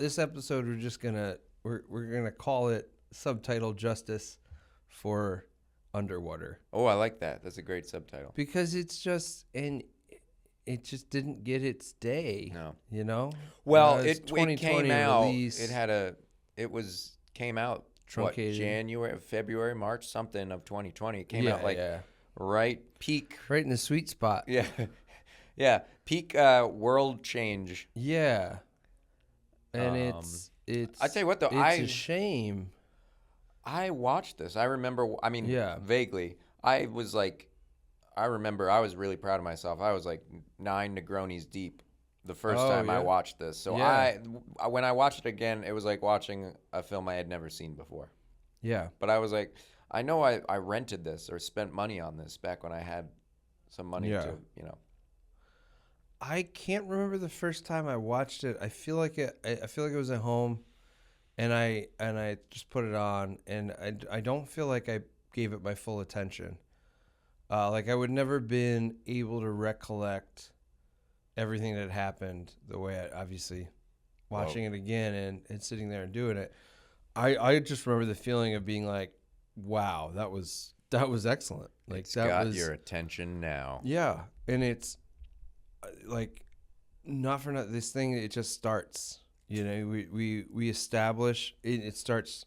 this episode we're gonna call it subtitle justice for underwater. Oh, I like that. That's a great subtitle. Because it just didn't get its day. No. You know? Well, it came out. release, Came out truncated. February, March, something of 2020. It came out right peak. Right in the sweet spot. Yeah. Yeah, peak world change. Yeah. And it's I tell you what though, it's a shame. I watched this. I remember, vaguely. I remember I was really proud of myself. I was like 9 Negronis deep the first time I watched this. So when I watched it again, it was like watching a film I had never seen before. Yeah. But I was like, I know I rented this or spent money on this back when I had some money to, I can't remember the first time I watched it. I feel like it was at home, and I just put it on, and I don't feel like I gave it my full attention. Like I would never been able to recollect everything that happened the way I obviously watching it again and sitting there and doing it. I just remember the feeling of being like, wow, that was excellent. Like it's got your attention now. Yeah, and it's like not for nothing. This thing, it just starts. You know, we establish it starts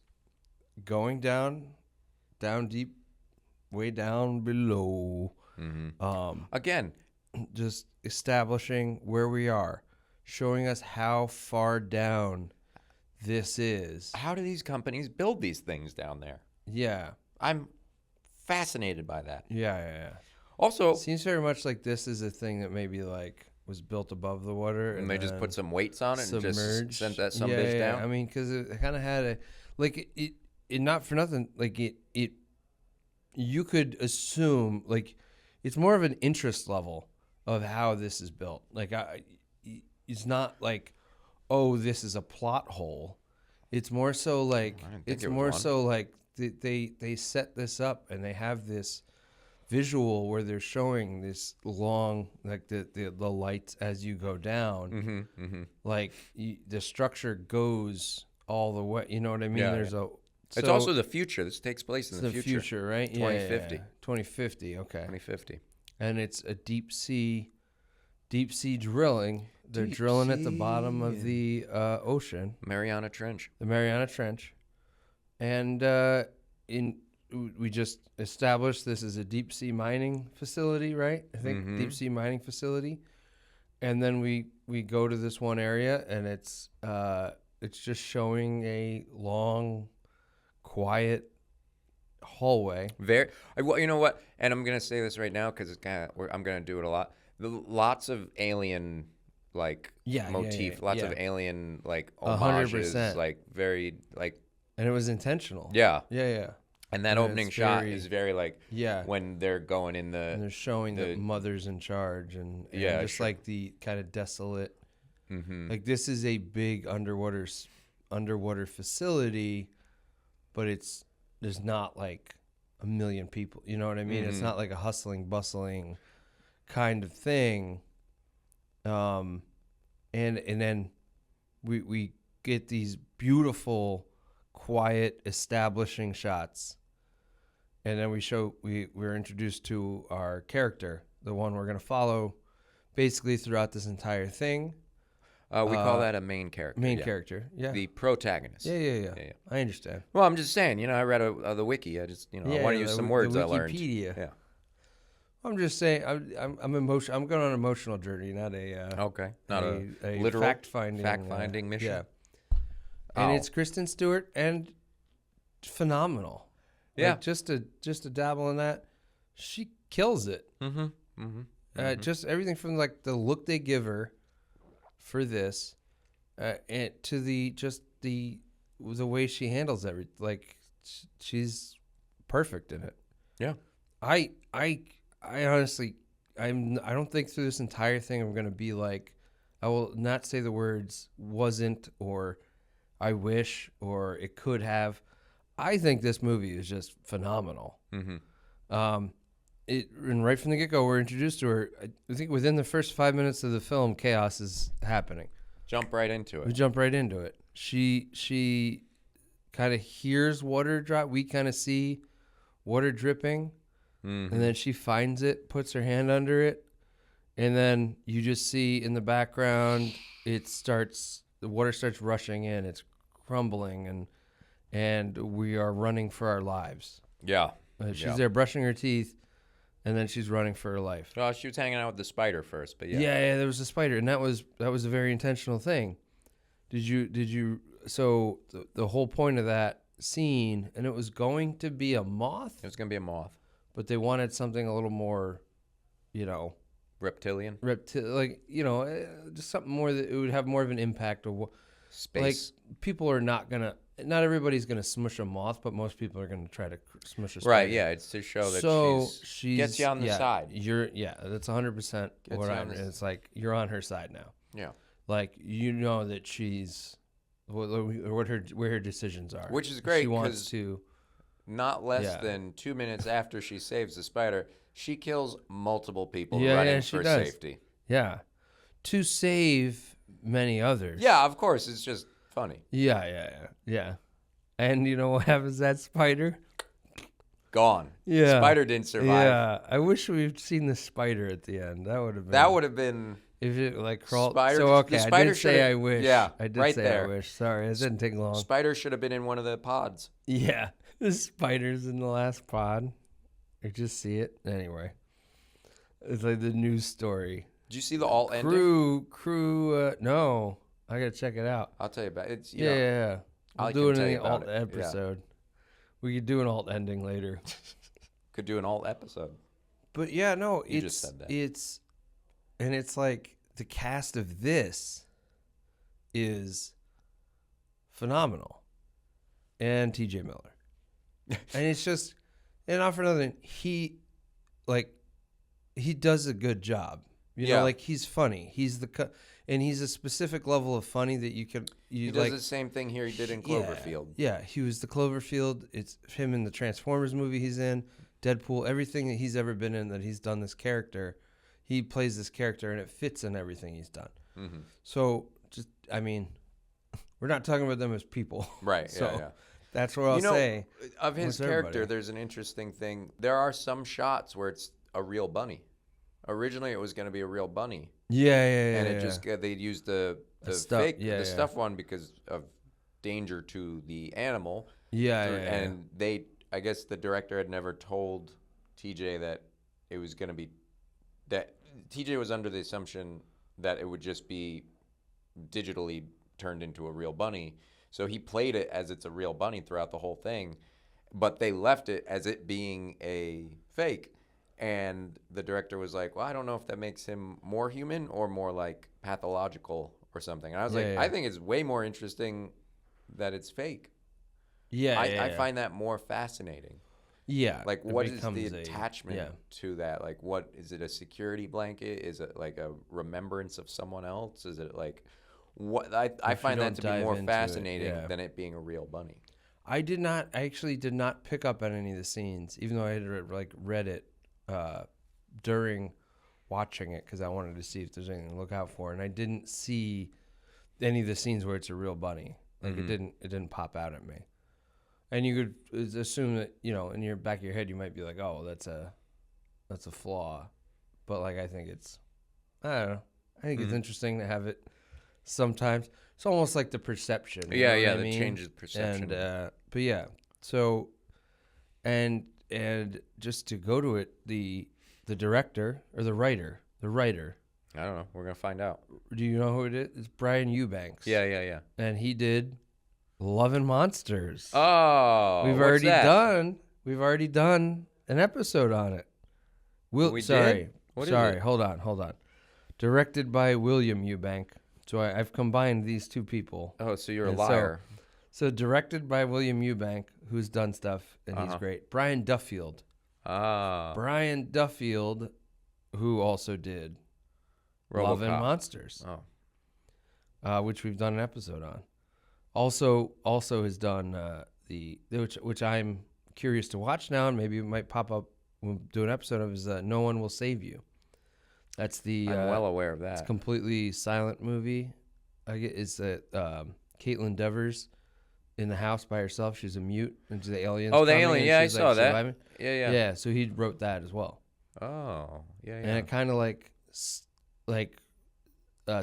going down deep, way down below. Mm-hmm. Again, just establishing where we are, showing us how far down this is. How do these companies build these things down there? Yeah, I'm fascinated by that. Yeah. Also, it seems very much like this is a thing that maybe like was built above the water, and they just put some weights on it submerged. And just sent that some bitch down. I mean, because it kind of had a like it not for nothing. Like it you could assume like it's more of an interest level of how this is built. Like it's not like, oh, this is a plot hole. It's more so like they set this up and they have this visual where they're showing this long, like the lights as you go down. Like the structure goes all the way. You know what I mean? It's also the future. This takes place in the future, right? 2050. 2050. Okay. 2050. And it's a deep sea drilling. They're drilling at the bottom of the ocean. Mariana Trench. The Mariana Trench. And we just established this is a deep sea mining facility, right? I think deep sea mining facility. And then we go to this one area, and it's just showing a long, quiet hallway. Well, you know what? And I'm gonna say this right now because it's I'm gonna do it a lot. Lots of alien motif, lots of alien homages, 100%. like very like. And it was intentional. Yeah. Yeah. And that opening shot is very when they're going in and they're showing the mother's in charge and just like the kind of desolate. Like this is a big underwater facility, but there's not like a million people. You know what I mean? It's not like a hustling, bustling kind of thing. And then we get these beautiful, quiet, establishing shots. And then we're introduced to our character, the one we're going to follow basically throughout this entire thing. We call that a main character. Character, yeah. The protagonist. Yeah. I understand. Well, I'm just saying, I read the wiki. I just, I want to use some words I learned. Wikipedia. Yeah. I'm just saying, I'm emotional. I'm going on an emotional journey, not a not a literal fact-finding mission. Yeah. And it's Kristen Stewart and phenomenal. Yeah. Like just to dabble in that, she kills it. Just everything from like the look they give her for this, and to the way she handles everything. Like she's perfect in it. Yeah. I honestly, I don't think through this entire thing I'm gonna be like, I will not say the words wasn't or I wish or it could have. I think this movie is just phenomenal. And right from the get-go, we're introduced to her. I think within the first 5 minutes of the film, chaos is happening. Jump right into it. We jump right into it. She kind of hears water drop. We kind of see water dripping, and then she finds it, puts her hand under it, and then you just see in the background the water starts rushing in. It's crumbling, and we are running for our lives. Yeah. She's there brushing her teeth, and then she's running for her life. Well, she was hanging out with the spider first, but yeah. Yeah, there was a spider, and that was a very intentional thing. Did you? So the whole point of that scene, and it was going to be a moth. It was going to be a moth, but they wanted something a little more, reptilian. Just something more that it would have more of an impact of space. Like people are not everybody's gonna smush a moth, but most people are gonna try to smush a spider. Right? Yeah, it's to show that she gets you on the side. That's 100% what I'm. It's like you're on her side now. Yeah. Like that she's where her decisions are, which is great. She wants to. Not less than 2 minutes after she saves the spider, she kills multiple people running for safety. Yeah, to save many others. Yeah, of course. It's just funny. Yeah. And you know what happens to that spider? Gone. Yeah. Spider didn't survive. Yeah. I wish we'd seen the spider at the end. That would have been. If it crawled. Spider, so okay, I did say I wish. Yeah, I did right say there. I wish. Sorry, it didn't take long. Spider should have been in one of the pods. Yeah. The spider's in the last pod. I just see it. Anyway. It's like the news story. Did you see the alt ending? No. I got to check it out. I'll tell you about it. It's, yeah. We'll do it in the alt episode. Yeah. We could do an alt ending later. Could do an alt episode. But yeah, no. You just said that. It's like the cast of this is phenomenal. And TJ Miller. And it's just, and not for nothing, he does a good job. He's funny. He's and he's a specific level of funny that he does the same thing here he did in Cloverfield. Yeah, he was the Cloverfield. It's him in the Transformers movie he's in, Deadpool, everything that he's ever been in that he's done this character. He plays this character and it fits in everything he's done. Mm-hmm. So we're not talking about them as people. Right, so, yeah. That's what I'll say. Of his character, there's an interesting thing. There are some shots where it's a real bunny. Originally, it was going to be a real bunny. Yeah. And it just they used the fake stuff one because of danger to the animal. And I guess the director had never told TJ that it was going to be that TJ was under the assumption that it would just be digitally turned into a real bunny. So he played it as it's a real bunny throughout the whole thing, but they left it as it being a fake. And the director was like, well, I don't know if that makes him more human or more like pathological or something. And I was I think it's way more interesting that it's fake. I find that more fascinating. Yeah. Like, what is the attachment to that? Like, what is it, a security blanket? Is it like a remembrance of someone else? Is it like... What I find that to be more fascinating than it being a real bunny. I actually did not pick up on any of the scenes, even though I had read it during watching it because I wanted to see if there's anything to look out for, and I didn't see any of the scenes where it's a real bunny. Like it didn't pop out at me. And you could assume that in your back of your head you might be like, oh, that's a flaw, but I think it's it's interesting to have it. Sometimes it's almost like the perception. That changes perception. And but yeah, so and just to go to it, the director or the writer. I don't know. We're gonna find out. Do you know who it is? It's Brian Eubanks. Yeah. And he did Love and Monsters. Oh, we've already done an episode on it. Sorry. Hold on. Directed by William Eubank. So I've combined these two people. Oh, so you're a liar. So directed by William Eubank, who's done stuff, and he's great. Brian Duffield. Brian Duffield, who also did Love and Monsters. Which we've done an episode on. Also has done which I'm curious to watch now, and maybe it might pop up. We'll do an episode of is No One Will Save You. That's the. I'm well aware of that. It's a completely silent movie. is that Caitlin Devers in the house by herself. She's a mute, and the aliens. Oh, the alien. Yeah, I saw that. Surviving. Yeah. Yeah, so he wrote that as well. Oh, yeah. And it kind of like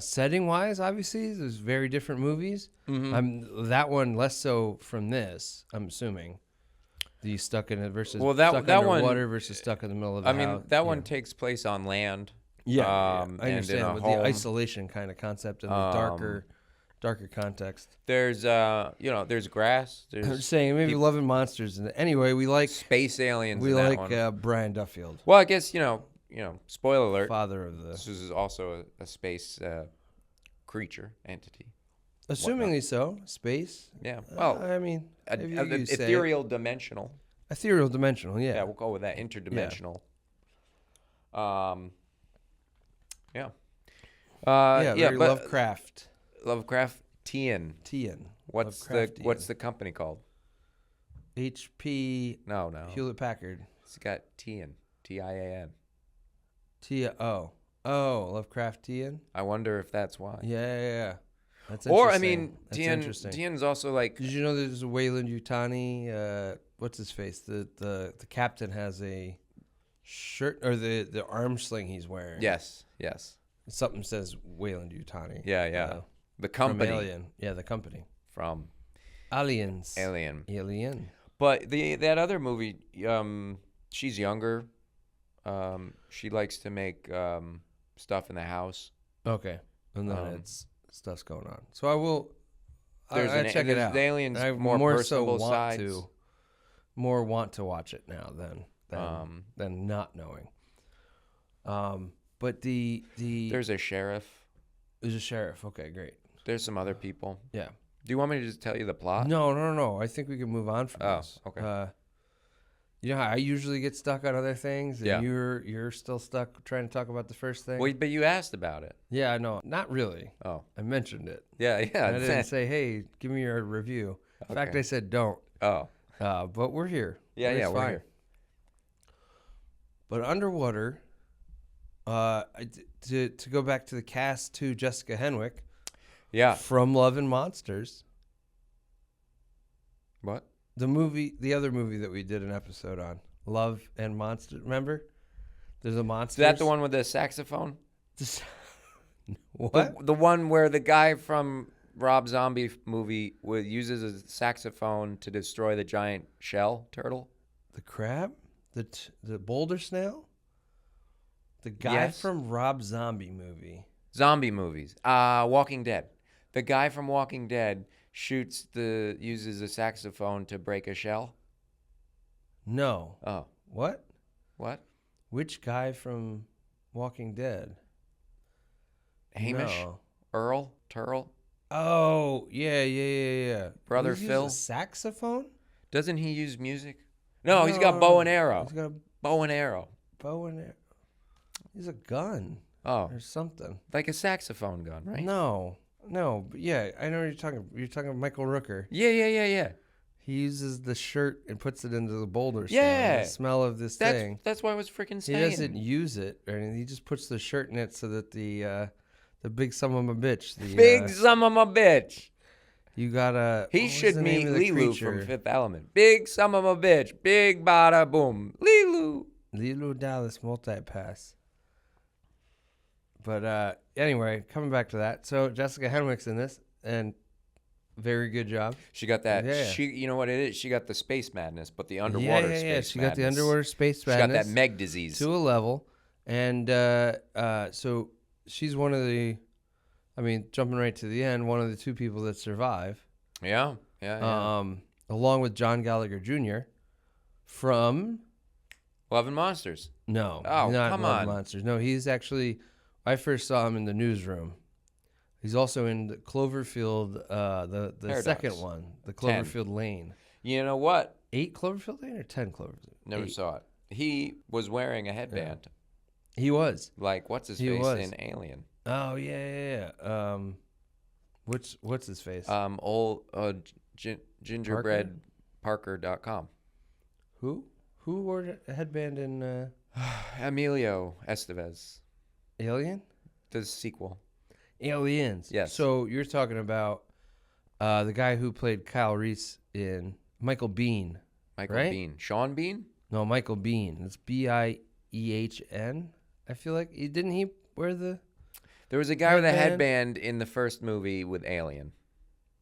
setting wise, obviously, there's very different movies. Mm-hmm. That one less so from this. I'm assuming. The stuck in it versus that underwater one, versus stuck in the middle of the house. I mean, that one takes place on land. Yeah, I understand with home. the isolation kind of concept and the darker context. There's there's grass. I'm saying maybe Love and Monsters. And anyway, we like space aliens. We like Brian Duffield. Well, I guess spoiler alert. Father of the. This is also a space creature entity. Assumingly so, space. Yeah. Well, I mean, ethereal dimensional. Ethereal dimensional. Yeah. Yeah, we'll go with that. Interdimensional. Yeah. Very Lovecraft. Lovecraftian. What's the company called? HP. No. Hewlett Packard. It's got Tian. Tian. Lovecraftian. I wonder if that's why. Yeah. That's or I interesting. mean, Tian's also like. Did you know there's a Wayland Yutani? What's his face? The captain has a shirt or the arm sling he's wearing. Yes. Something says Wayland Yutani. Yeah. The company. From Alien. Yeah, the company. From Aliens. Alien. But that other movie, she's younger. She likes to make stuff in the house. Okay. And then it's stuff's going on. So I will check it out. The aliens more personable sides. More want to watch it now than not knowing. But there's a sheriff. There's a sheriff. Okay, great. There's some other people. Yeah. Do you want me to just tell you the plot? No. I think we can move on from this. Okay. You know how I usually get stuck on other things, and yeah. you're still stuck trying to talk about the first thing. Well, but you asked about it. Yeah, no, not really. Oh, I mentioned it. Yeah. I didn't say, hey, give me your review. In fact, I said don't. Oh. But we're here. Yeah, we're here. But underwater, to go back to the cast to Jessica Henwick. Yeah. From Love and Monsters. What? The other movie that we did an episode on, Love and Monsters. Remember? There's a monster. Is that the one with the saxophone? What? The one where the guy from Rob Zombie movie uses a saxophone to destroy the giant shell turtle? The crab? The boulder snail? The guy from Rob Zombie movie. Zombie movies. Walking Dead. The guy from Walking Dead uses a saxophone to break a shell? No. Oh. What? Which guy from Walking Dead? Hamish? No. Earl? Turl? Oh, yeah. Brother Phil? A saxophone? Doesn't he use music? No, he's got bow and arrow. He's got a bow and arrow. He's a gun. Oh. Or something. Like a saxophone gun, right? No, but yeah, I know what you're talking. You're talking Michael Rooker. Yeah. He uses the shirt and puts it into the boulder. Yeah. The smell of this thing. That's why I was freaking saying. He doesn't use it or anything. He just puts the shirt in it so that the big son of a bitch. Big son of a bitch. You gotta. He should meet Lilu from Fifth Element. Big son of a bitch. Big bada boom. Lilu Dallas multipass. But anyway, coming back to that. So Jessica Henwick's in this, and very good job. She got that. Yeah. You know what it is? She got the space madness, but the underwater space madness. She got the underwater space madness. She got that Meg disease. To a level. And so she's one of the, jumping right to the end, one of the two people that survive. Yeah. Along with John Gallagher Jr. from... Love and Monsters. No. Oh, not come Love on. and Monsters. No, he's actually... I first saw him in the Newsroom. He's also in the Cloverfield, the second one, the Cloverfield 10. Lane. You know what? 8 Cloverfield Lane or 10 Cloverfield? Never 8. saw it. He was wearing a headband. Yeah. He was. Like, what's his face in Alien? Oh, yeah. What's his face? Old gingerbreadparker.com. Who wore a headband in... Emilio Estevez. Alien? The sequel. Aliens. Yes. So you're talking about the guy who played Kyle Reese in Michael Biehn. Michael right? Biehn. Sean Bean? No, Michael Biehn. It's Biehn. I feel like didn't he wear the? There was a guy with a headband in the first movie with Alien.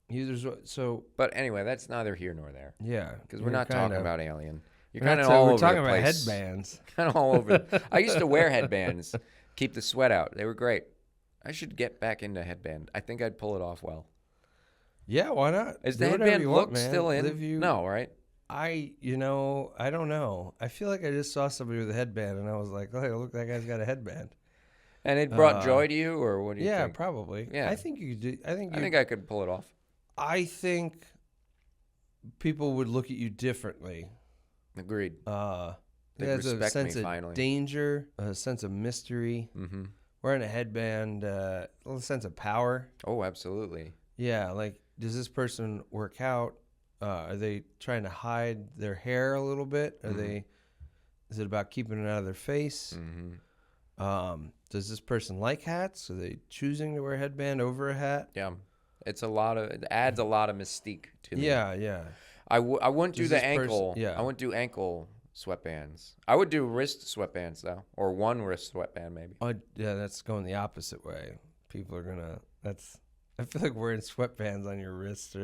But anyway, that's neither here nor there. Yeah, because we're not talking about Alien. You're kind of all over the place. We're talking about headbands. Kind of all over. I used to wear headbands, keep the sweat out. They were great. I should get back into headband. I think I'd pull it off well. Yeah, why not? Is the headband look still in? No, right? I don't know. I feel like I just saw somebody with a headband, and I was like, oh, look, that guy's got a headband. And it brought joy to you, or what do you think? Yeah, probably. Yeah. I think you could do. I think I could pull it off. I think people would look at you differently. Agreed. There's a sense of danger, a sense of mystery. Mm-hmm. Wearing a headband, a little sense of power. Oh, absolutely. Yeah, like, does this person work out? Are they trying to hide their hair a little bit? Is it about keeping it out of their face? Mm-hmm. Does this person like hats? Are they choosing to wear a headband over a hat? Yeah, it adds a lot of mystique to me. Yeah. I wouldn't do the ankle. I wouldn't do ankle sweatbands. I would do wrist sweatbands though, or one wrist sweatband maybe. Yeah, that's going the opposite way. People are gonna. I feel like wearing sweatbands on your wrist,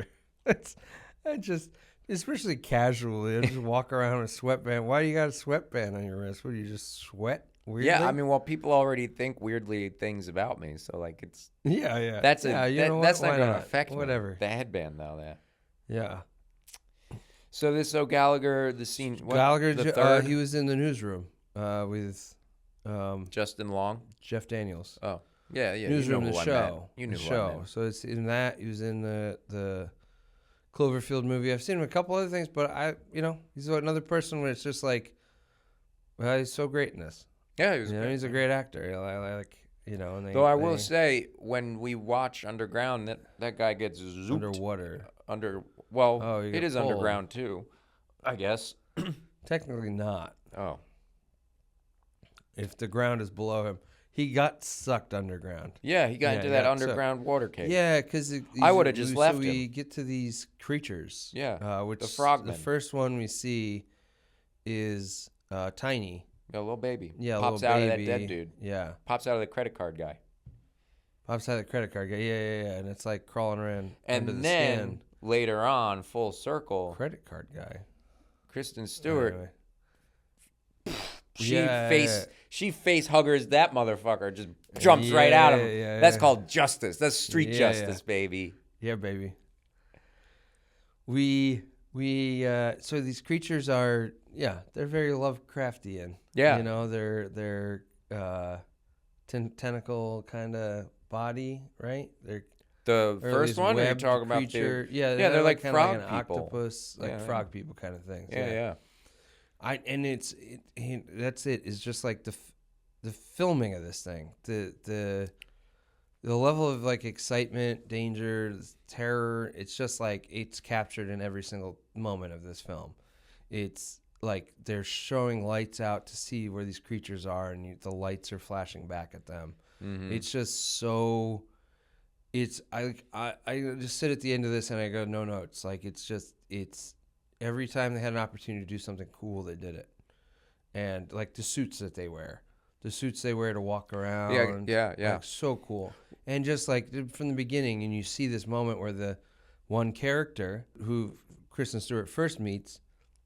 especially casually. I just walk around with a sweatband. Why do you got a sweatband on your wrist? What do you just sweat weirdly? Yeah, I mean, well, people already think weirdly things about me, so like it's. Yeah. That's that's not gonna affect me. Whatever. The headband though, that. Yeah. So Gallagher, the scene. Gallagher, the third? He was in the newsroom with Justin Long, Jeff Daniels. Oh, yeah. Newsroom, you know the show. You knew the show. So it's in that. He was in the Cloverfield movie. I've seen him a couple other things, but he's another person where it's just like, well, he's so great in this. Yeah, he's a great actor. Though I will say, when we watch Underground, that guy gets zooped. Underwater. It is pulled. Underground too, I guess. Technically not. Oh. If the ground is below him. He got sucked underground. Yeah, he got into that underground water cave. Yeah, because I would have just left him. So we get to these creatures. Yeah, which the frogmen. The first one we see is Tiny. A little baby. Yeah, pops little out baby. of that dead dude. Yeah. Pops out of the credit card guy. Pops out of the credit card guy. Yeah. And it's like crawling around and under the then skin. Later on, full circle. Credit card guy. Kristen Stewart. Anyway. She face huggers that motherfucker. Just jumps right out of him. That's called justice. That's street justice, baby. Yeah, baby. We so these creatures are they're very Lovecraftian. Yeah. They're tentacle kind of body, right? They're the first one you're talking about creature. They're like frog like an people. Octopus, like frog people kind of things. Yeah. That's it. It's just like the filming of this thing, the level of like excitement, danger, terror. It's just like it's captured in every single moment of this film. It's like they're showing lights out to see where these creatures are, and the lights are flashing back at them. Mm-hmm. It's just so. I just sit at the end of this and I go no notes. Like it's every time they had an opportunity to do something cool, they did it. And like the suits that they wear to walk around. Yeah. Like, so cool. And just like from the beginning, and you see this moment where the one character who Kristen Stewart first meets,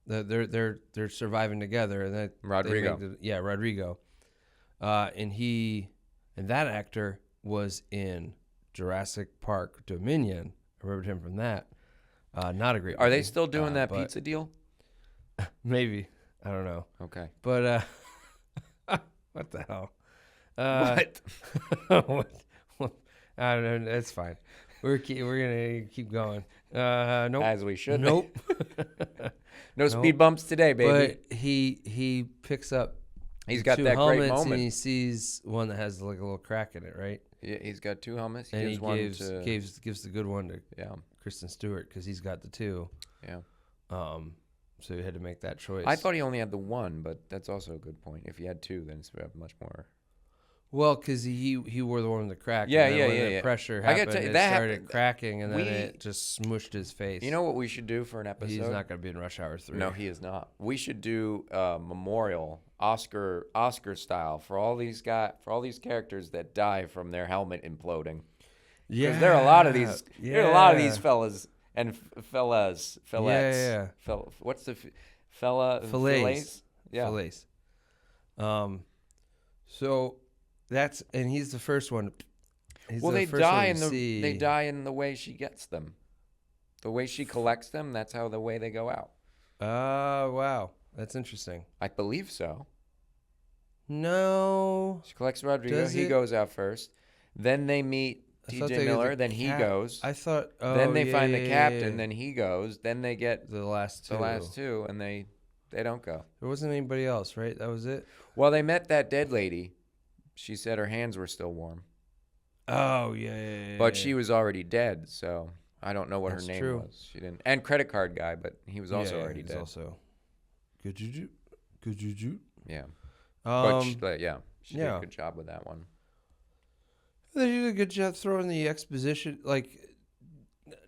they're surviving together. And Rodrigo. Rodrigo. And that actor was in Jurassic Park Dominion. I remembered him from that. Not a great movie. Are they still doing that pizza deal? Maybe. I don't know. Okay. But what the hell? What? What? I don't know. That's fine. We're gonna keep going. Nope. As we should. Nope. No speed bumps today, baby. But he picks up. He's got two that helmets great moment. And he sees one that has like a little crack in it, right? Yeah, he's got two helmets. He gives the good one to Kristen Stewart because he's got the two. Yeah. So he had to make that choice. I thought he only had the one, but that's also a good point. If he had two, then it's much more. Well, because he wore the one with the crack. Yeah, and then yeah, when yeah, the yeah. pressure I happened, gotta tell you, it that started happened. cracking, and then it just smooshed his face. You know what we should do for an episode? He's not going to be in Rush Hour 3. No, he is not. We should do a memorial, Oscar style, for all these characters that die from their helmet imploding. Yeah, because there are a lot of these. Yeah. There are a lot of these fellas and fellettes. Yeah. What's the fillets? Yeah. Fillets. So that's, and he's the first one. Well, they die in the way she gets them. The way she collects them, that's how the way they go out. Oh, wow. That's interesting. I believe so. No. She collects Rodrigo. He goes out first. Then they meet T.J. Miller. Then he goes. I thought. Oh, then they find the captain. Then he goes. Then they get the last two. And they don't go. There wasn't anybody else, right? That was it? Well, they met that dead lady. She said her hands were still warm. Oh, yeah. But she was already dead, so I don't know what her name was. She didn't. And credit card guy, but he was also already dead. Also good juju. Yeah. But yeah, she did a good job with that one. They did a good job throwing the exposition, like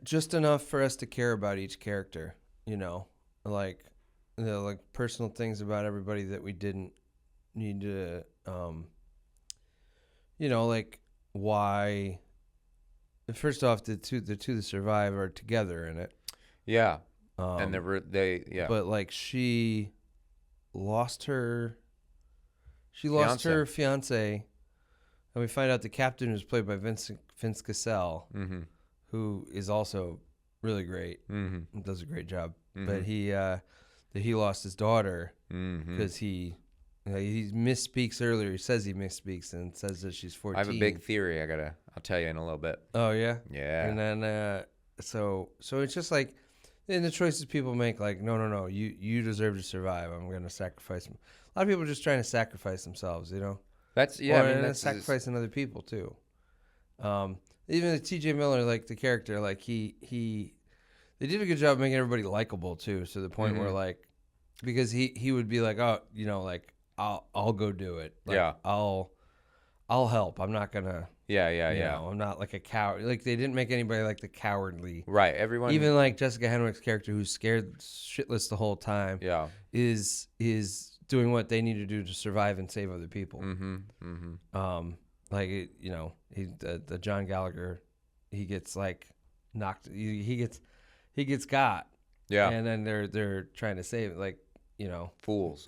just enough for us to care about each character. Like personal things about everybody that we didn't need to. Like why. First off, the two that survive are together in it. Yeah, and yeah. But like she lost her fiance, and we find out the captain was played by Vince Cassell, who is also really great. Mm-hmm. Does a great job. Mm-hmm. But he lost his daughter because he misspeaks earlier. He says he misspeaks and says that she's 14. I have a big theory. I'll tell you in a little bit. Oh yeah. Yeah. And then so it's just like in the choices people make, like no, you deserve to survive. I'm gonna sacrifice. A lot of people are just trying to sacrifice themselves. That's that's sacrificing other people too. Even the T.J. Miller, like the character, like they did a good job of making everybody likable too. So the point where like, because he would be like, oh, like. I'll go do it. Like, yeah. I'll help. I'm not gonna. Yeah. I'm not like a coward. Like they didn't make anybody like the cowardly. Right. Everyone. Even like Jessica Henwick's character, who's scared shitless the whole time. Yeah. Is doing what they need to do to survive and save other people. Like the John Gallagher, he gets like knocked. He gets got. Yeah. And then they're trying to save it. Like fools.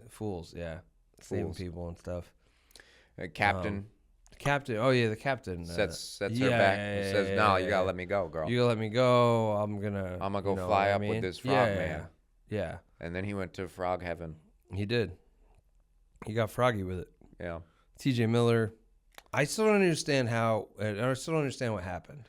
Yeah. Saving people and stuff. Captain. Captain. Oh yeah, the captain sets her back. And says, "No, you gotta let me go, girl. You gotta let me go. I'm gonna go fly up with this frog man." Yeah. And then he went to frog heaven. He did. He got froggy with it. Yeah. T.J. Miller. I still don't understand what happened.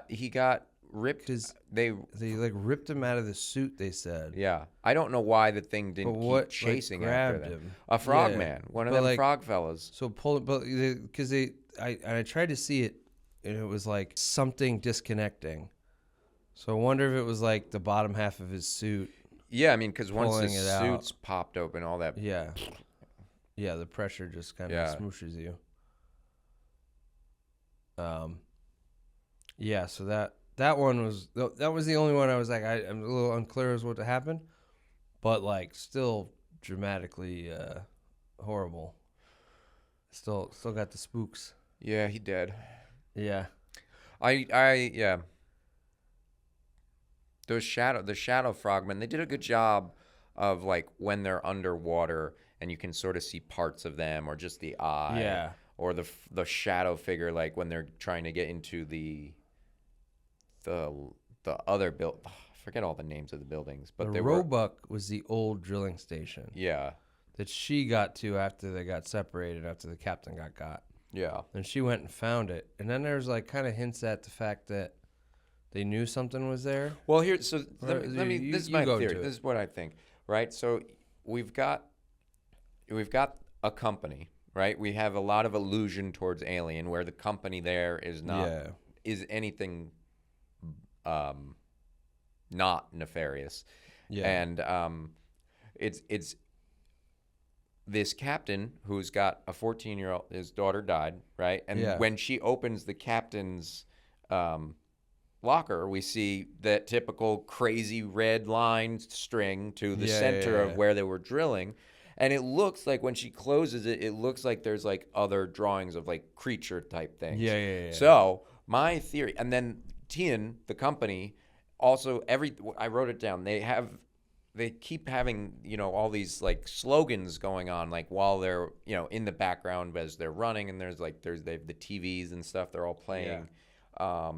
He got ripped. They like ripped him out of the suit. They said. Yeah, I don't know why the thing didn't keep chasing after them. Him. A frog man, one of them frog fellas. So pull it, but because I tried to see it, and it was like something disconnecting. So I wonder if it was like the bottom half of his suit. Yeah, I mean, because once the suit's popped open, all that. Yeah, the pressure just kind of smooshes you. Yeah, so that one was the only one I was like, I'm a little unclear as what happened, but like still dramatically horrible. Still got the spooks. Yeah, he did. Yeah. Yeah. The shadow frogmen, they did a good job of like when they're underwater and you can sort of see parts of them or just the eye. Yeah. Or the shadow figure, like when they're trying to get into the other I forget all the names of the buildings, but the Roebuck was the old drilling station. Yeah, that she got to after they got separated, after the captain got. Yeah, and she went and found it, and then there's like kind of hints at the fact that they knew something was there. Well, let me. This is my theory. This is what I think. Right. So we've got a company. Right. We have a lot of allusion towards Alien, where the company there is not is anything. Not nefarious, and it's this captain who's got a 14-year-old, his daughter died, right? And when she opens the captain's locker, we see that typical crazy red line string to the center of where they were drilling. And it looks like when she closes it, it looks like there's like other drawings of like creature type things. Yeah. So my theory, and then Tian, the company, also I wrote it down. They keep having, all these like slogans going on, like while they're, in the background as they're running, and they have the TVs and stuff they're all playing. Yeah.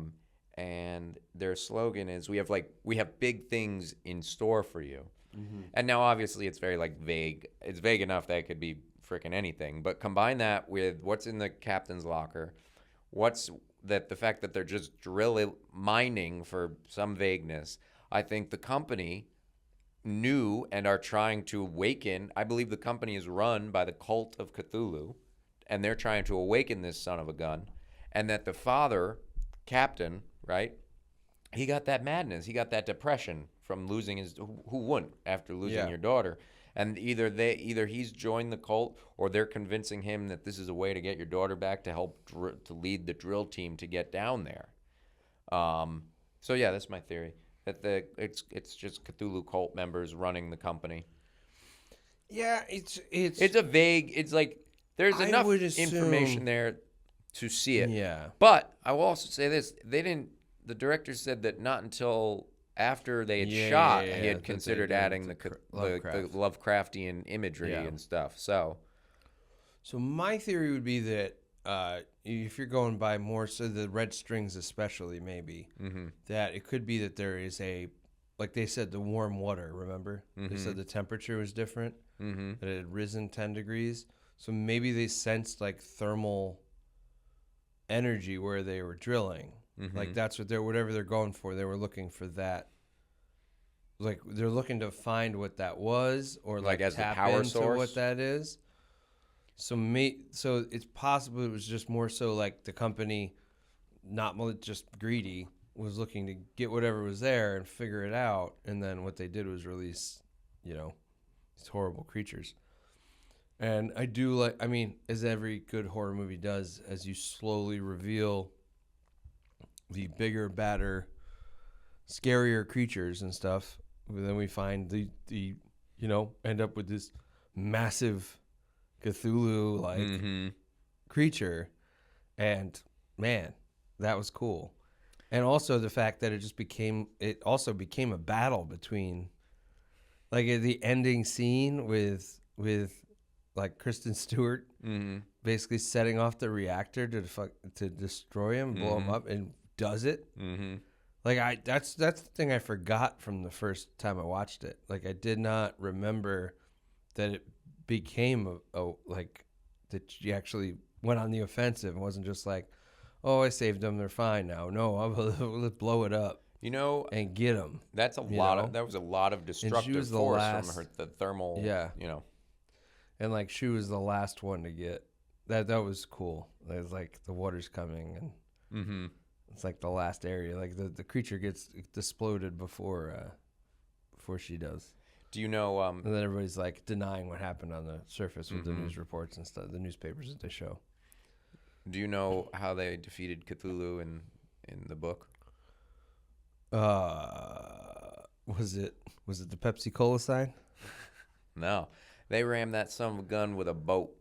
And their slogan is, we have big things in store for you. Mm-hmm. And now obviously it's very like vague. It's vague enough that it could be freaking anything, but combine that with what's in the captain's locker, the fact that they're just mining for some vagueness. I think the company knew and are trying to awaken. I believe the company is run by the cult of Cthulhu, and they're trying to awaken this son of a gun, and that the father, captain, right, he got that madness, he got that depression from losing who wouldn't after losing your daughter, and either he's joined the cult, or they're convincing him that this is a way to get your daughter back, to help to lead the drill team to get down there. So yeah, that's my theory. That it's just Cthulhu cult members running the company. Yeah, it's a vague. It's like there's enough information there to see it. Yeah. But I will also say this: the director said that not until after they had shot, he had considered adding the Lovecraftian imagery and stuff. So my theory would be that if you're going by more so the red strings especially, maybe, that it could be that there is like they said, the warm water, remember? They said the temperature was different, that it had risen 10 degrees. So maybe they sensed like thermal energy where they were drilling. Like that's whatever they're going for, they were looking for that. Like they're looking to find what that was, or like as tap the power into source, what that is. So it's possible it was just more so like the company, not just greedy, was looking to get whatever was there and figure it out, and then what they did was release, these horrible creatures. And I do as every good horror movie does, as you slowly reveal the bigger, badder, scarier creatures and stuff, then we find the end up with this massive Cthulhu creature, and man, that was cool. And also the fact that it also became a battle between, like, the ending scene with like Kristen Stewart basically setting off the reactor to destroy him, blow him up, and does it. Like that's the thing I forgot from the first time I watched it. Like I did not remember that it became that she actually went on the offensive and wasn't just like, oh, I saved them, they're fine now. No, let's blow it up. And get them. That's that was a lot of destructive force from her, the thermal. Yeah. And like she was the last one to get that. That was cool. It was like the water's coming, and it's like the last area. Like the creature gets exploded before she does. Do you know? And then everybody's like denying what happened on the surface with the news reports and stuff, the newspapers that they show. Do you know how they defeated Cthulhu in the book? Was it the Pepsi Cola sign? No, they rammed that son of a gun with a boat.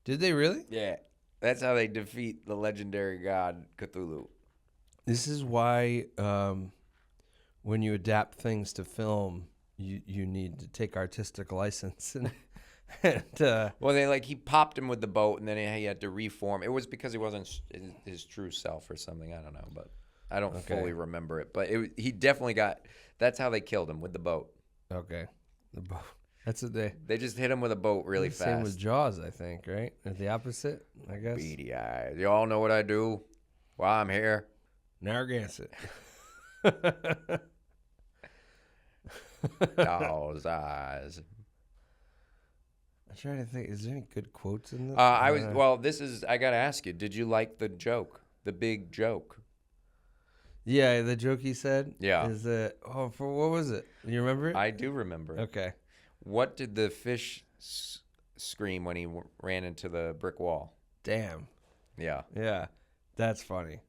Did they really? Yeah, that's how they defeat the legendary god Cthulhu. This is why when you adapt things to film, you need to take artistic license and well, he popped him with the boat, and then he had to reform. It was because he wasn't his true self or something. I don't know, but I don't fully remember it. But he definitely that's how they killed him, with the boat. Okay, the boat. That's what they just hit him with a boat really fast. Same with Jaws, I think, right? Or the opposite, I guess. Beady eyes. You all know what I do while I'm here. Narragansett. Doll's eyes. I'm trying to think. Is there any good quotes in this? I got to ask you, did you like the joke? The big joke? Yeah, the joke he said? Yeah. Is that, for what was it? You remember it? I do remember it. Okay. What did the fish scream when he ran into the brick wall. Damn. Yeah. Yeah. That's funny.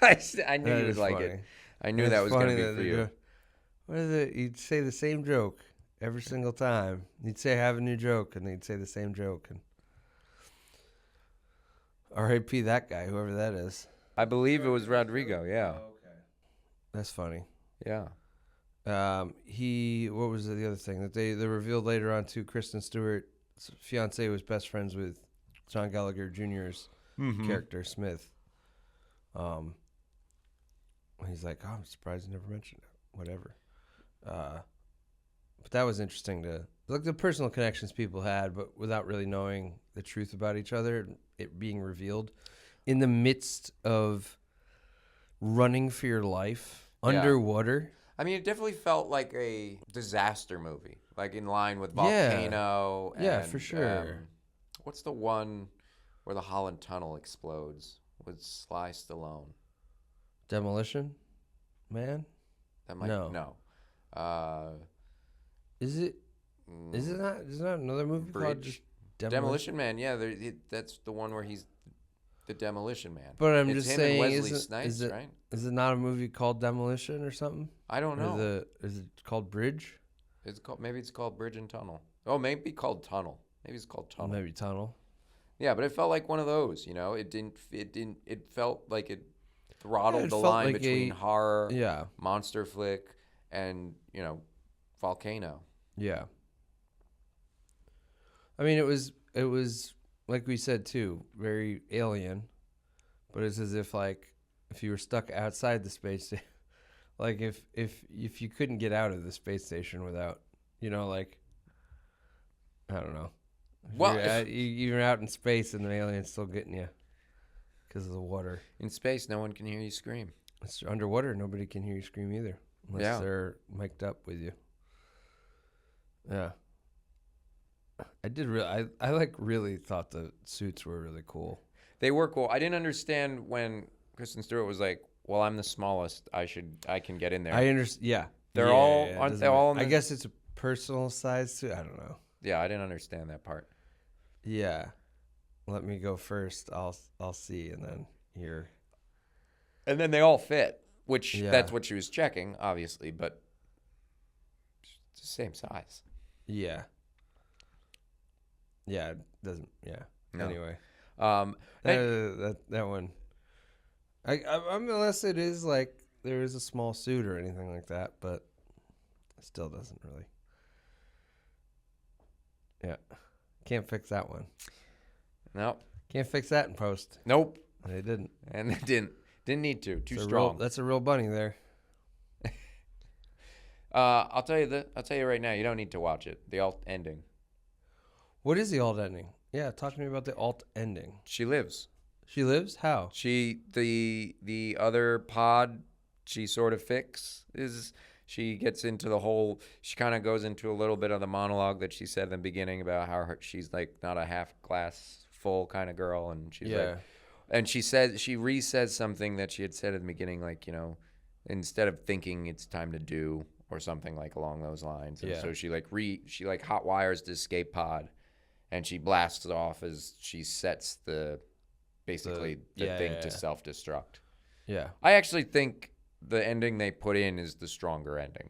I knew you would like it. I knew that was going to be for you. What is it? You'd say the same joke every single time. You'd say, have a new joke, and they'd say the same joke. And R.I.P. that guy, whoever that is. I believe it was Rodrigo, yeah. Oh, okay. That's funny. Yeah. What was the other thing? That they revealed later on, too, Kristen Stewart's fiance was best friends with John Gallagher Jr.'s character, Smith. He's like, oh, I'm surprised you never mentioned it. Whatever. But that was interesting to look the personal connections people had, but without really knowing the truth about each other, it being revealed in the midst of running for your life underwater. I mean, it definitely felt like a disaster movie, like in line with Volcano. Yeah, and, for sure. What's the one where the Holland Tunnel explodes with Sly Stallone? Demolition Man? No. Is it not? Is not another movie called just Demolition Man? Yeah, that's the one where he's the Demolition Man. But I'm it's just him saying, and Wesley Snipes, right? Is it not a movie called Demolition or something? I don't know. Is it called Bridge? Maybe it's called Bridge and Tunnel. Oh, maybe called Tunnel. Maybe it's called Tunnel. Maybe Tunnel. Yeah, but it felt like one of those. You know, it felt like it throttled the line like between horror, monster flick, and Volcano. Yeah. I mean, it was like we said too, very Alien, but it's as if if you were stuck outside the space station, like if you couldn't get out of the space station without, I don't know. You're out in space and the alien's still getting you because of the water. In space, no one can hear you scream. It's underwater, nobody can hear you scream either, unless they're mic'd up with you. Yeah. I did I really thought the suits were really cool. They were cool. I didn't understand when Kristen Stewart was like, "Well, I'm the smallest. I can get in there." I understand. Yeah. Aren't they all? I guess it's a personal size suit. I don't know. Yeah, I didn't understand that part. Yeah. Let me go first. I'll see, and then you're. And then they all fit, which that's what she was checking, obviously, but it's the same size. Yeah. Yeah, it doesn't. Yeah. No. Anyway, that one. Unless it is like there is a small suit or anything like that, but it still doesn't really. Yeah, can't fix that one. Nope. Can't fix that in post. Nope. They didn't. And they didn't need to. Too strong. That's a real bunny there. I'll tell you right now, you don't need to watch it. The alt ending. What is the alt ending? Yeah, talk to me about the alt ending. She lives. She lives? How? The other pod she sort of fixes. She gets into the whole. She kind of goes into a little bit of the monologue that she said in the beginning about how she's like not a half glass full kind of girl, and she's like, and she re-says something that she had said at the beginning, like instead of thinking it's time to do or something like along those lines. And so she hot wires the escape pod, and she blasts off as she sets the thing to self-destruct. Yeah, I actually think the ending they put in is the stronger ending.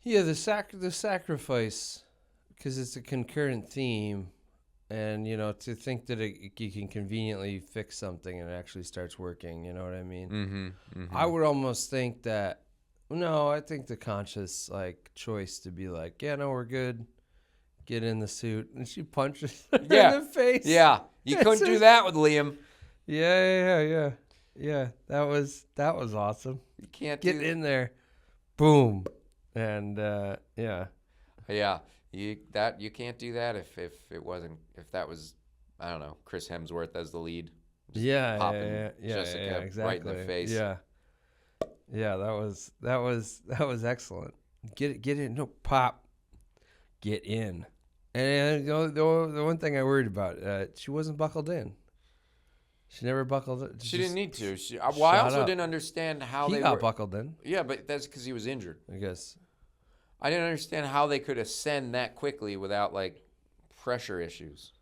The sacrifice, because it's a concurrent theme, and to think that you can conveniently fix something and it actually starts working. You know what I mean? Mm-hmm, mm-hmm. I would almost think that. No, I think the conscious choice to be like, yeah, no, we're good. Get in the suit, and she punches her in the face. Yeah, you couldn't do that with Liam. Yeah. That was awesome. You can't get in there, boom, and you can't do that if that was I don't know, Chris Hemsworth as the lead. Jessica exactly. Right in the face. Yeah, that was excellent. Get in, no pop, get in. And the one thing I worried about, she wasn't buckled in. She never buckled in. She didn't need to. I also didn't understand how he got buckled in. Yeah, but that's because he was injured. I guess. I didn't understand how they could ascend that quickly without pressure issues,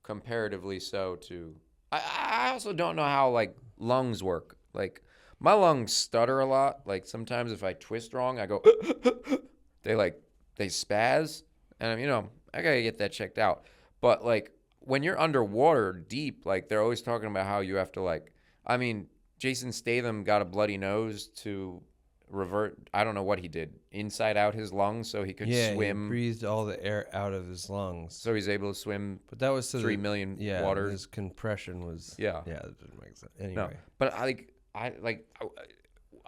comparatively so to. I also don't know how like lungs work. Like my lungs stutter a lot. Like sometimes if I twist wrong, I go. They spaz, and I gotta get that checked out. But like when you're underwater deep, like they're always talking about how you have to like. I mean, Jason Statham got a bloody nose to revert. I don't know what he did inside out his lungs so he could swim. He breathed all the air out of his lungs, so he's able to swim. But that was 3 million waters. His compression was that didn't make sense. Anyway, no, but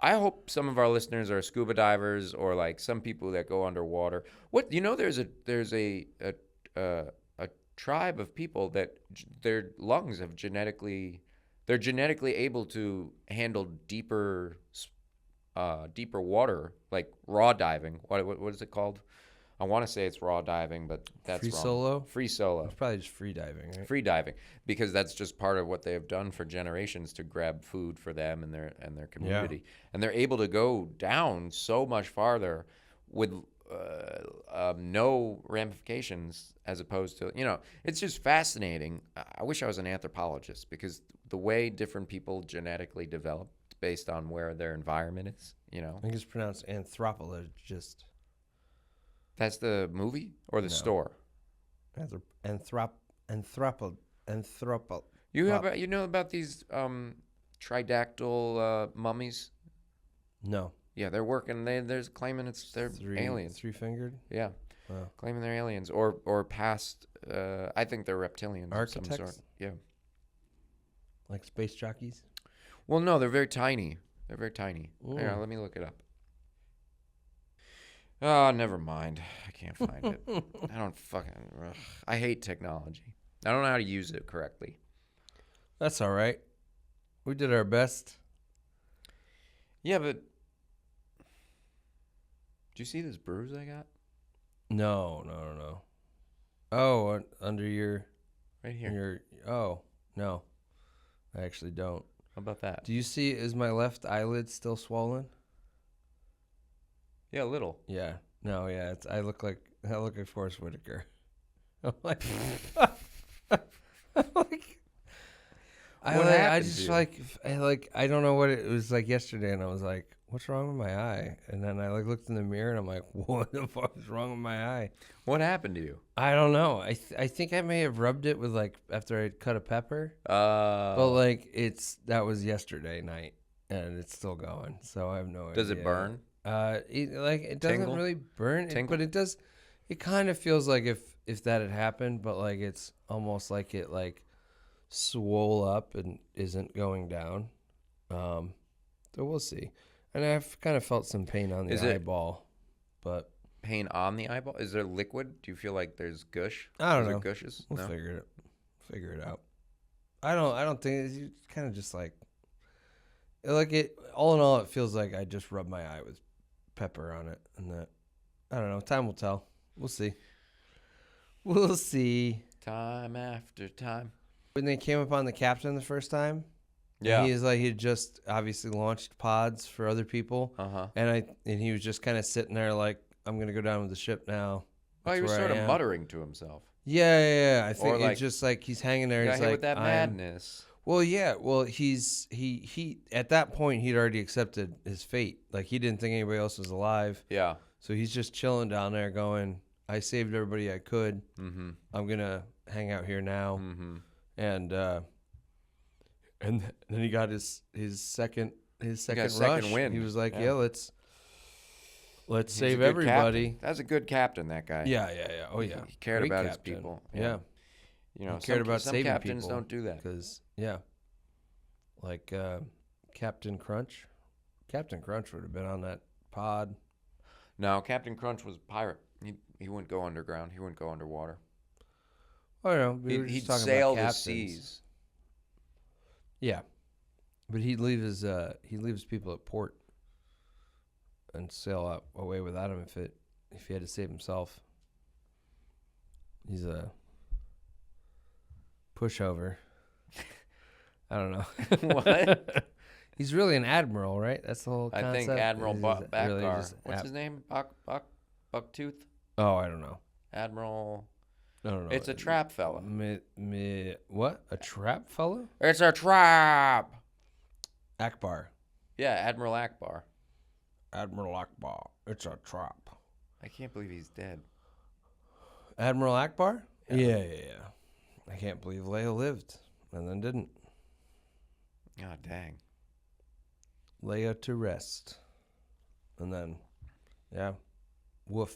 I hope some of our listeners are scuba divers or like some people that go underwater. There's a tribe of people that their lungs have they're genetically able to handle deeper water, like raw diving. What is it called? I want to say it's raw diving, but that's wrong. Free solo. It's probably just free diving, right? Free diving, because that's just part of what they have done for generations to grab food for them and their community. Yeah. And they're able to go down so much farther with no ramifications, as opposed to, it's just fascinating. I wish I was an anthropologist, because the way different people genetically develop based on where their environment is, I think it's pronounced anthropologist. That's the movie or the store? Anthropal. You know about these tridactyl mummies? No. Yeah, they're working. They're claiming they're aliens. 3-fingered? Yeah. Wow. Claiming they're aliens or past. I think they're reptilians Architects? of some sort. Yeah. Like space jockeys? Well, no, they're very tiny. They're very tiny. Yeah, let me look it up. Oh, never mind. I can't find it. I don't I hate technology. I don't know how to use it correctly. That's all right. We did our best. Yeah, but do you see this bruise I got? No. Oh, under your... Right here. Oh, no. I actually don't. How about that? Do you see, is my left eyelid still swollen? Yeah, a little. Yeah. No, yeah. I look like Forrest Whitaker. I'm like... I don't know what it was like yesterday, and I was like, what's wrong with my eye? And then I looked in the mirror, and I'm like, what the fuck is wrong with my eye? What happened to you? I don't know. I think I may have rubbed it with after I cut a pepper. But that was yesterday night, and it's still going. So I have no idea. Does it burn? It doesn't Tingle? really burn, but it does. It kind of feels like if that had happened, but it's almost like it swole up and isn't going down. So we'll see. And I've kind of felt some pain on the eyeball, but pain on the eyeball. Is there liquid? Do you feel like there's gush? I don't know. There gushes? We'll figure it out. I don't think it's kind of just it. All in all, it feels like I just rubbed my eye with pepper on it, and that I don't know. Time will tell. We'll see. We'll see. Time after time. When they came upon the captain the first time, yeah, he had just obviously launched pods for other people, and he was just kind of sitting there I'm gonna go down with the ship now. Oh, he was sort of muttering to himself. Yeah. I think it's just he's hanging there. He's with that madness. Well, yeah. Well, he at that point he'd already accepted his fate. He didn't think anybody else was alive. Yeah. So he's just chilling down there, going, "I saved everybody I could. Mm-hmm. I'm gonna hang out here now." Mm-hmm. And then he got his second rush. Second win. He was like, "Yeah, let's save everybody." Captain. That's a good captain, that guy. Yeah. Oh yeah. He cared about his people. Yeah. He cared about some saving captains people. Don't do that. Because Captain Crunch. Captain Crunch would have been on that pod. No, Captain Crunch was a pirate. He wouldn't go underground. He wouldn't go underwater. I don't know. He'd sail the seas. Yeah, but he'd leave his people at port and sail away without him if he had to save himself. He's a pushover. I don't know. What? He's really an admiral, right? That's the whole concept. I think Admiral Backar. Really What's his name? Bucktooth? Oh, I don't know. Admiral. I don't know. It's a trap fella. What? A trap fella? It's a trap. Akbar. Yeah, Admiral Akbar. Admiral Akbar. It's a trap. I can't believe he's dead. Admiral Akbar? Yeah. I can't believe Leia lived and then didn't. Oh, dang. Leia to rest. And then, yeah, woof.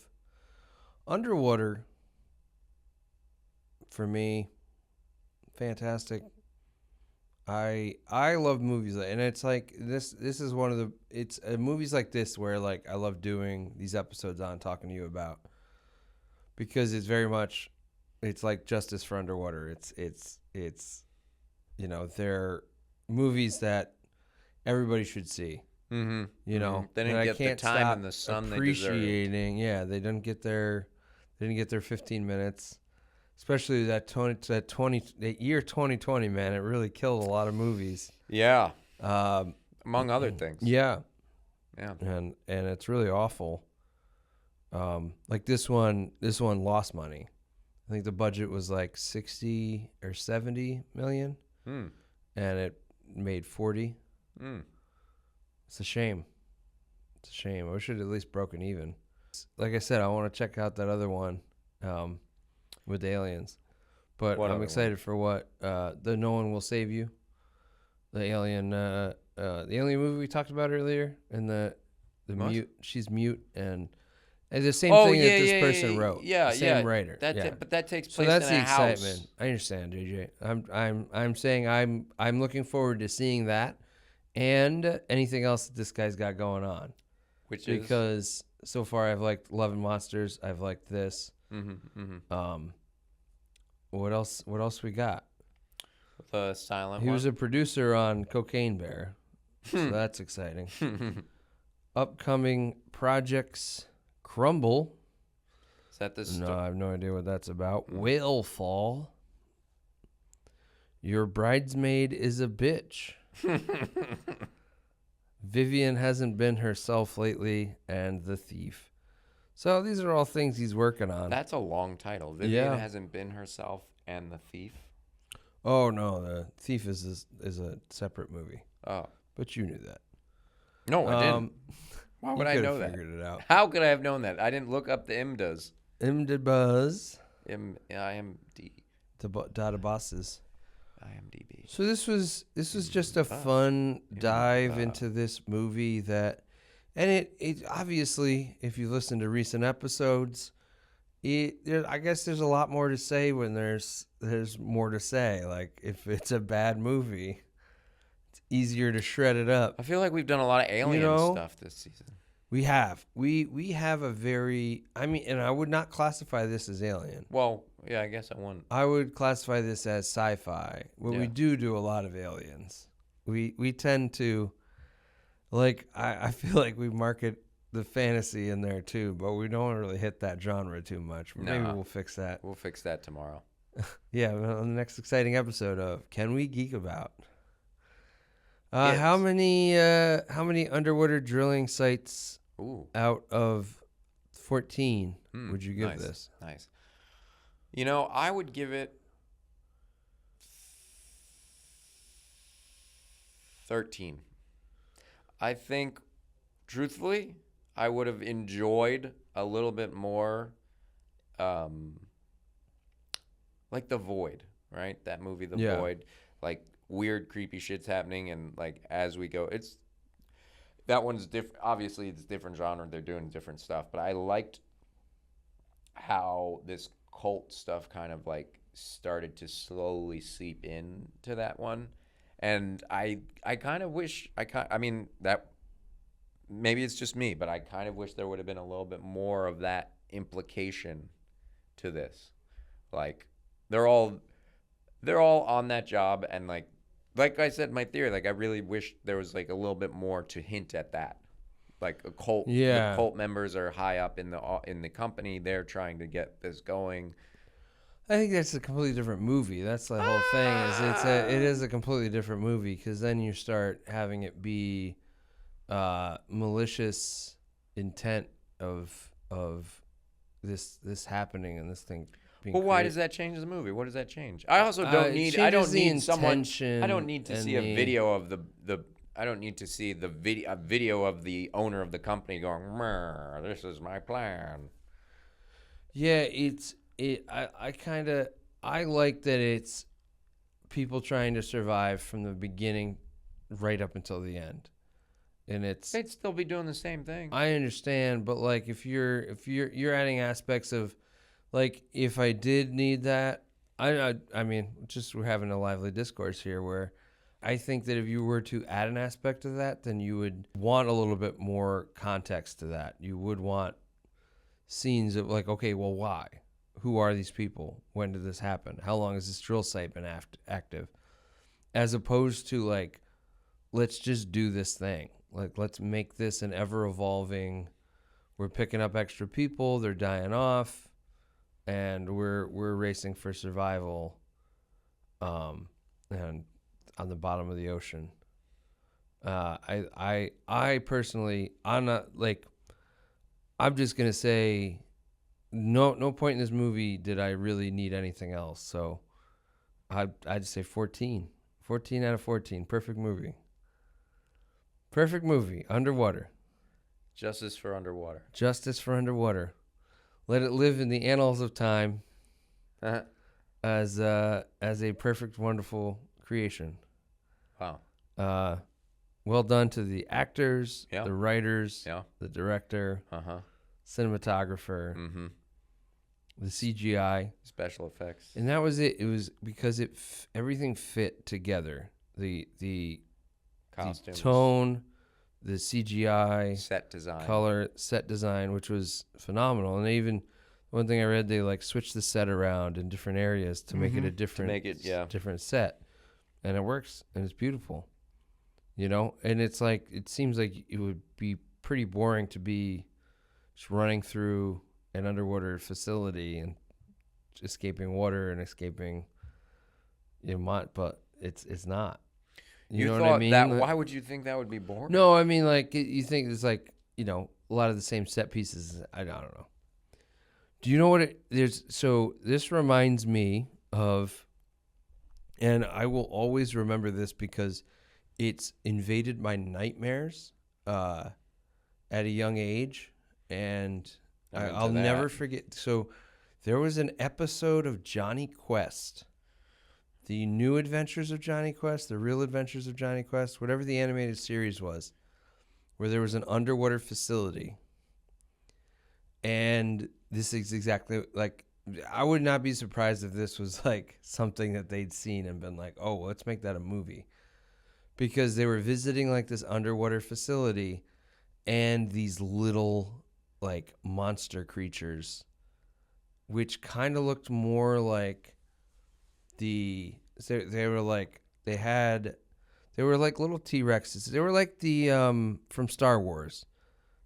Underwater, for me, fantastic. I love movies, and it's like this is one of the it's movies like this where like I love doing these episodes on talking to you about, because it's very much it's like justice for underwater. It's you know, they're movies that everybody should see. Mm-hmm. You know, they didn't get the time in the sun they deserved. Yeah, they didn't get their 15 minutes. Especially that year 2020, man, it really killed a lot of movies. Yeah. Among other things. Yeah. Yeah. And it's really awful. Like this one lost money. I think the budget was like 60 or 70 million. And it made 40. It's a shame. I wish it had at least broken even. Like I said, I want to check out that other one. With aliens, but I'm excited for what the No One Will Save You, the alien movie we talked about earlier, and the mute. She's mute, and the same thing that this person wrote. Yeah, the same writer. But that takes place so that's in a the house. excitement. I understand, JJ. I'm saying I'm looking forward to seeing that, and anything else that this guy's got going on, because so far I've liked Love and Monsters. I've liked this. What else we got? The silent He one. was a producer on Cocaine Bear, so that's exciting. Upcoming projects: Crumble. Is that this? No, I have no idea what that's about. Whale Fall. Your Bridesmaid is a Bitch. Vivian hasn't been herself lately, and The Thief. So these are all things he's working on. That's a long title. Vivian hasn't been herself, and The Thief. Oh no, The Thief is a separate movie. Oh, but you knew that. No, I didn't. Why would I know that? Figured it out. How could I have known that? I didn't look up the IMDb's. IMDb's. IMD. The databosses. IMDb. So this was just a fun dive into this movie that. And it obviously, if you listen to recent episodes, I guess there's a lot more to say when there's more to say. Like, if it's a bad movie, it's easier to shred it up. I feel like we've done a lot of alien stuff this season. We have. We have a very, and I would not classify this as alien. Well, yeah, I guess I wouldn't. I would classify this as sci-fi. We do a lot of aliens. We tend to. Like, I feel like we market the fantasy in there too, but we don't really hit that genre too much. Maybe we'll fix that. We'll fix that tomorrow. Yeah, on the next exciting episode of Can We Geek About? How many underwater drilling sites out of 14 would you give this? Nice. You know, I would give it 13. I think, truthfully, I would have enjoyed a little bit more, like The Void, right? That movie, The Void. Like, weird, creepy shit's happening, and, like, as we go, that one's different. Obviously, it's different genre. They're doing different stuff, but I liked how this cult stuff kind of, like, started to slowly seep into that one. And I kind of wish that maybe it's just me, but I kind of wish there would have been a little bit more of that implication to this. Like, they're all on that job, and like I said in my theory, like, I really wish there was like a little bit more to hint at that. Like a cult, the cult members are high up in the company. They're trying to get this going. I think that's a completely different movie. That's the whole thing. It is a completely different movie, because then you start having it be malicious intent of this happening and this thing. Well, why does that change the movie? What does that change? I also don't need. I don't need someone. I don't need to see a video of the. I don't need to see a video of the owner of the company going, "This is my plan." Yeah, I like that it's people trying to survive from the beginning right up until the end. And they'd still be doing the same thing. I understand, but like if you're adding aspects of, like, if I did need that, I mean, just we're having a lively discourse here where I think that if you were to add an aspect of that, then you would want a little bit more context to that. You would want scenes of like, okay, well, why? Who are these people? When did this happen? How long has this drill site been active? As opposed to like, let's just do this thing. Like, let's make this an ever-evolving, we're picking up extra people, they're dying off, and we're racing for survival and on the bottom of the ocean. I personally, I'm not, like, I'm just going to say no point in this movie did I really need anything else. So I'd say 14 out of 14. Perfect movie. Perfect movie. Underwater. Justice for Underwater. Justice for Underwater. Let it live in the annals of time as a perfect, wonderful creation. Wow. Well done to the actors, the writers, the director, cinematographer, the CGI, special effects, and that was it. It was because everything fit together. The costumes, the tone, the CGI, set design, color, set design, which was phenomenal. And even one thing I read, they like switched the set around in different areas to make it a different set, and it works and it's beautiful. You know, and it's like, it seems like it would be pretty boring to be just running through an underwater facility and escaping water and escaping, but it's not. You know what I mean? Why would you think that would be boring? No, I mean, like, you think it's like, a lot of the same set pieces. I don't know. Do you know what so this reminds me of, and I will always remember this because it's invaded my nightmares at a young age, and I'll never forget. So there was an episode of Johnny Quest, The New Adventures of Johnny Quest, The Real Adventures of Johnny Quest, whatever the animated series was, where there was an underwater facility. And this is exactly like, I would not be surprised if this was like something that they'd seen and been like, oh, let's make that a movie. Because they were visiting like this underwater facility, and these little like monster creatures, which kind of looked more like they were like little T-Rexes. They were like the from Star Wars,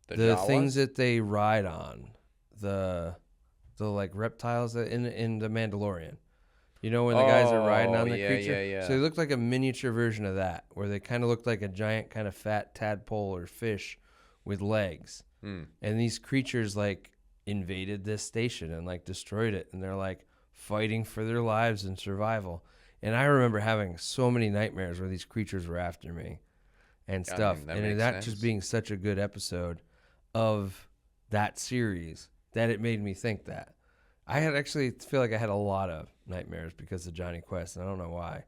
the things that they ride on, the like reptiles in the Mandalorian. You know, when the guys are riding on the creature? Yeah. So they looked like a miniature version of that, where they kind of looked like a giant kind of fat tadpole or fish with legs. And these creatures, like, invaded this station and, like, destroyed it. And they're, like, fighting for their lives and survival. And I remember having so many nightmares where these creatures were after me and stuff. And that just being such a good episode of that series that it made me think that. I had actually feel like I had a lot of nightmares because of Johnny Quest, and I don't know why.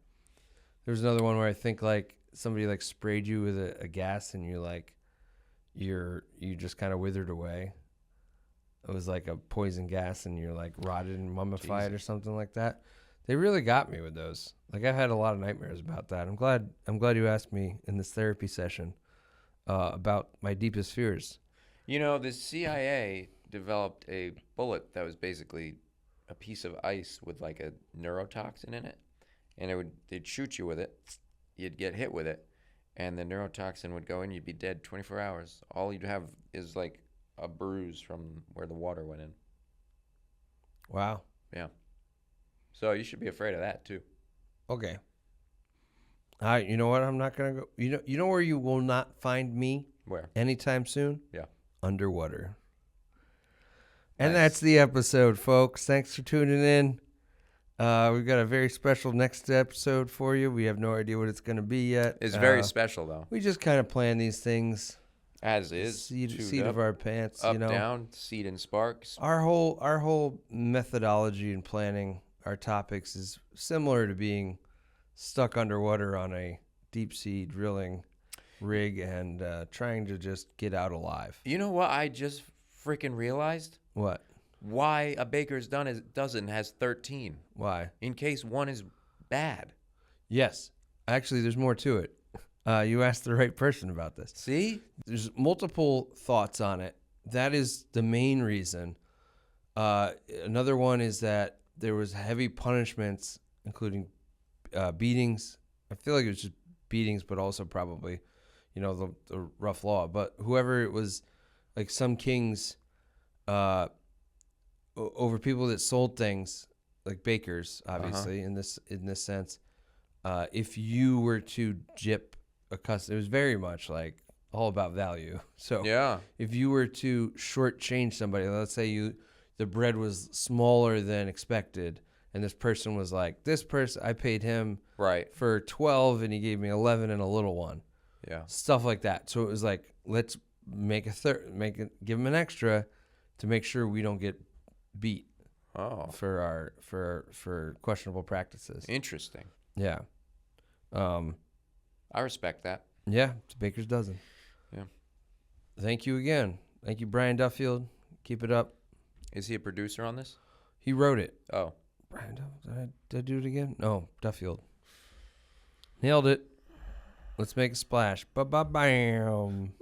There was another one where I think like somebody like sprayed you with a gas, and you just kind of withered away. It was like a poison gas, and you're like rotted and mummified or something like that. They really got me with those. Like, I've had a lot of nightmares about that. I'm glad you asked me in this therapy session about my deepest fears. You know, the CIA developed a bullet that was basically a piece of ice with like a neurotoxin in it, and they'd shoot you with it, you'd get hit with it, and the neurotoxin would go in, you'd be dead 24 hours. All you'd have is like a bruise from where the water went in. Wow. Yeah. So you should be afraid of that too. Okay. All right, you know what? I'm not gonna go. You know where you will not find me? Where? Anytime soon? Yeah. Underwater. And that's the episode, folks. Thanks for tuning in. We've got a very special next episode for you. We have no idea what it's going to be yet. It's very special, though. We just kind of plan these things. As is. Seat of our pants. Up, down, seed and sparks. Our whole methodology in planning our topics is similar to being stuck underwater on a deep sea drilling rig and trying to just get out alive. You know what I just freaking realized? What? Why a baker's dozen has 13. Why? In case one is bad. Yes. Actually, there's more to it. You asked the right person about this. See? There's multiple thoughts on it. That is the main reason. Another one is that there was heavy punishments, including beatings. I feel like it was just beatings, but also probably, the rough law. But whoever it was, like some kings, over people that sold things, like bakers, obviously, in this sense, if you were to gyp a customer, it was very much like all about value. So if you were to shortchange somebody, let's say the bread was smaller than expected, and this person was like, I paid him for 12 and he gave me 11 and a little one. Yeah. Stuff like that. So it was like, let's make give him an extra to make sure we don't get beat for questionable practices. Interesting. Yeah. I respect that. Yeah, it's a baker's dozen. Yeah. Thank you again. Thank you, Brian Duffield. Keep it up. Is he a producer on this? He wrote it. Oh. Brian Duffield. Did I do it again? No, Duffield. Nailed it. Let's make a splash. Ba-ba-bam.